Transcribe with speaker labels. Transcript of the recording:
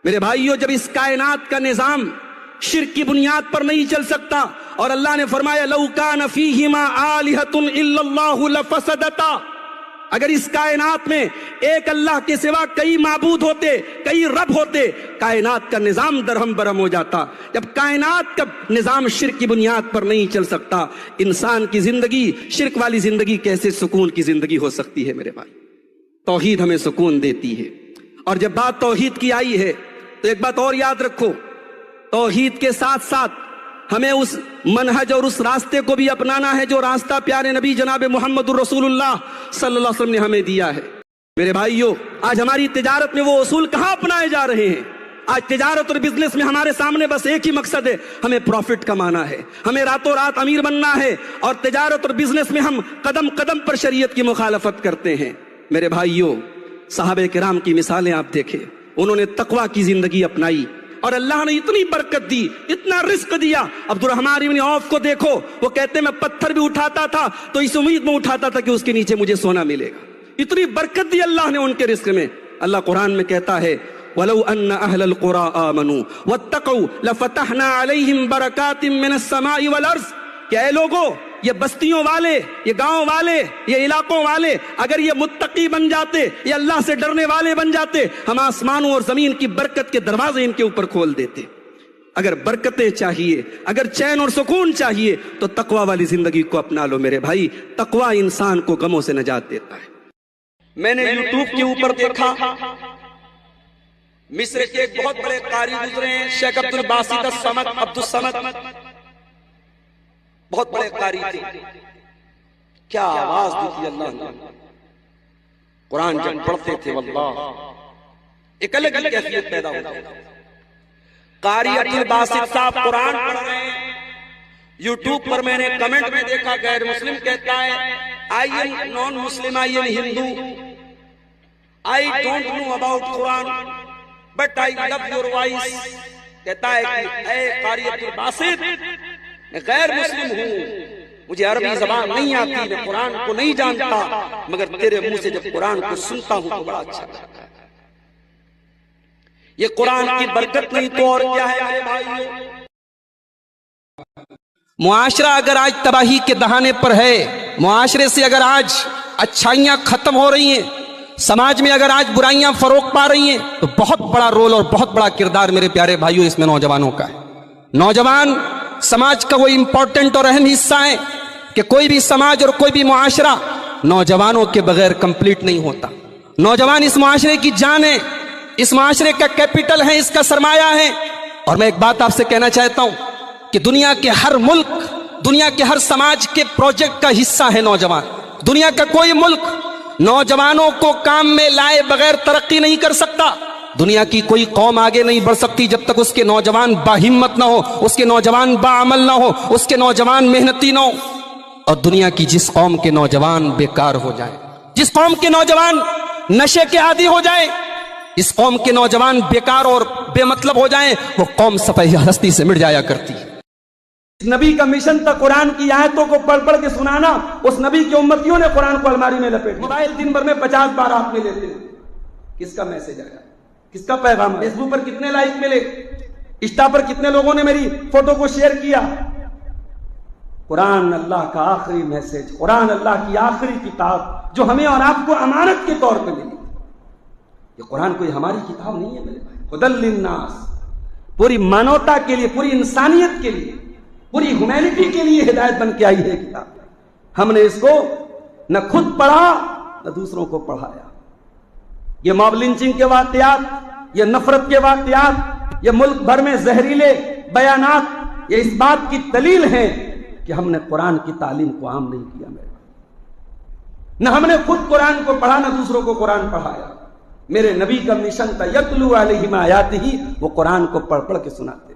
Speaker 1: میرے بھائیوں، جب اس کائنات کا نظام شرک کی بنیاد پر نہیں چل سکتا، اور اللہ نے فرمایا لو کان فیہما آلہۃ الا اللہ لفسدتا، اگر اس کائنات میں ایک اللہ کے سوا کئی معبود ہوتے، کئی رب ہوتے، کائنات کا نظام درہم برہم ہو جاتا۔ جب کائنات کا نظام شرک کی بنیاد پر نہیں چل سکتا، انسان کی زندگی شرک والی زندگی کیسے سکون کی زندگی ہو سکتی ہے؟ میرے بھائی، توحید ہمیں سکون دیتی ہے۔ اور جب بات توحید کی آئی ہے تو ایک بات اور یاد رکھو، توحید کے ساتھ ساتھ ہمیں اس منہج اور اس راستے کو بھی اپنانا ہے جو راستہ پیارے نبی جناب محمد الرسول اللہ صلی اللہ علیہ وسلم نے ہمیں دیا ہے۔ میرے بھائیوں، آج ہماری تجارت میں وہ اصول کہاں اپنائے جا رہے ہیں؟ آج تجارت اور بزنس میں ہمارے سامنے بس ایک ہی مقصد ہے، ہمیں پروفٹ کمانا ہے، ہمیں راتوں رات امیر بننا ہے، اور تجارت اور بزنس میں ہم قدم قدم پر شریعت کی مخالفت کرتے ہیں۔ میرے بھائیوں، صحابہ کرام کی مثالیں آپ دیکھیں، انہوں نے تقوی کی زندگی اپنائی اور اللہ نے اتنی برکت دی، اتنا رزق دیا۔ عبد الرحمن بن عوف کو دیکھو، وہ کہتے ہیں میں پتھر بھی اٹھاتا تھا تو اس امید میں اٹھاتا تھا کہ اس کے نیچے مجھے سونا ملے گا۔ اتنی برکت دی اللہ نے ان کے رزق میں۔ اللہ قرآن میں کہتا ہے وَلَوْ أَنَّ أَهْلَ الْقُرَىٰ آمَنُوا وَاتَّقَوْا لَفَتَحْنَا عَلَيْهِمْ بَرَكَاتٍ مِّنَ السَّمَاءِ وَالْأَرْضِ، کہ اے لوگوں، یہ بستیوں والے، یہ گاؤں والے، یہ علاقوں والے اگر یہ متقی بن جاتے، یہ اللہ سے ڈرنے والے بن جاتے، ہم آسمانوں اور زمین کی برکت کے دروازے ان کے اوپر کھول دیتے۔ اگر برکتیں چاہیے، اگر چین اور سکون چاہیے تو تقوی والی زندگی کو اپنا لو میرے بھائی۔ تقوی انسان کو غموں سے نجات دیتا ہے۔ میں نے یوٹیوب کے اوپر دیکھا، مصر کے ایک بہت بڑے قاری گزرے ہیں، شیخ عبد الباسط الصمد، عبد الصمد، بہت بڑے قاری تھے۔ کیا آواز دی تھی اللہ نے! قرآن جب پڑھتے تھے واللہ ایک الگ ہی کیفیت پیدا ہوتی تھی۔ قاری عبد الباسط صاحب قرآن پڑھ رہے ہیں، یوٹیوب پر میں نے کمنٹ میں دیکھا غیر مسلم کہتا ہے I am non Muslim, I am Hindu, I don't know about Quran but I love your voice. کہتا ہے کہ اے قاری عبد الباسط، میں غیر مسلم ہوں، مجھے عربی زبان نہیں آتی، میں قرآن کو نہیں جانتا، مگر تیرے منہ سے جب قرآن کو سنتا ہوں تو بڑا اچھا لگتا ہے۔ یہ قرآن کی برکت نہیں تو اور کیا ہے میرے بھائیوں؟ معاشرہ اگر آج تباہی کے دہانے پر ہے، معاشرے سے اگر آج اچھائیاں ختم ہو رہی ہیں، سماج میں اگر آج برائیاں فروغ پا رہی ہیں، تو بہت بڑا رول اور بہت بڑا کردار میرے پیارے بھائیوں اس میں نوجوانوں کا ہے۔ نوجوان سماج کا وہ امپورٹنٹ اور اہم حصہ ہے کہ کوئی بھی سماج اور کوئی بھی معاشرہ نوجوانوں کے بغیر کمپلیٹ نہیں ہوتا۔ نوجوان اس معاشرے کی جان ہے، اس معاشرے کا کیپٹل ہے، اس کا سرمایہ ہے۔ اور میں ایک بات آپ سے کہنا چاہتا ہوں کہ دنیا کے ہر ملک، دنیا کے ہر سماج کے پروجیکٹ کا حصہ ہے نوجوان۔ دنیا کا کوئی ملک نوجوانوں کو کام میں لائے بغیر ترقی نہیں کر سکتا۔ دنیا کی کوئی قوم آگے نہیں بڑھ سکتی جب تک اس کے نوجوان باہمت نہ ہو، اس کے نوجوان باعمل نہ ہو، اس کے نوجوان محنتی نہ ہو۔ اور دنیا کی جس قوم کے نوجوان بیکار ہو جائے، جس قوم کے نوجوان نشے کے عادی ہو جائے، اس قوم کے نوجوان بیکار اور بے مطلب ہو جائیں، وہ قوم صفحہ ہستی سے مٹ جایا کرتی ہے۔ نبی کا مشن تھا قرآن کی آیتوں کو پڑھ پڑھ کے سنانا۔ اس نبی کی امتیوں نے قرآن کو الماری میں لپیٹ۔ موبائل دن بھر میں 50 بار آپ میں لیتے ہیں، کس کا میسج آیا، کس کا پیغام ہے، فیس بک پر کتنے لائک ملے، انسٹا پر کتنے لوگوں نے میری فوٹو کو شیئر کیا۔ قرآن اللہ کا آخری میسج، قرآن اللہ کی آخری کتاب جو ہمیں اور آپ کو امانت کے طور پہ ملی۔ یہ قرآن کوئی ہماری کتاب نہیں ہے میرے بھائی، ہدی للناس، پوری مانوتا کے لیے، پوری انسانیت کے لیے، پوری ہیومینٹی کے لیے ہدایت بن کے آئی ہے کتاب۔ ہم نے اس کو نہ خود پڑھا نہ دوسروں کو پڑھایا۔ یہ موب لنچنگ کے واقعات، یہ نفرت کے واقعات، یہ ملک بھر میں زہریلے بیانات، یہ اس بات کی دلیل ہے کہ ہم نے قرآن کی تعلیم کو عام نہیں کیا میرے بھائی۔ نہ ہم نے خود قرآن کو پڑھا نہ دوسروں کو قرآن پڑھایا۔ میرے نبی کا مشن تھا یتلو علیہم آیاتہ، وہ قرآن کو پڑھ پڑھ کے سناتے۔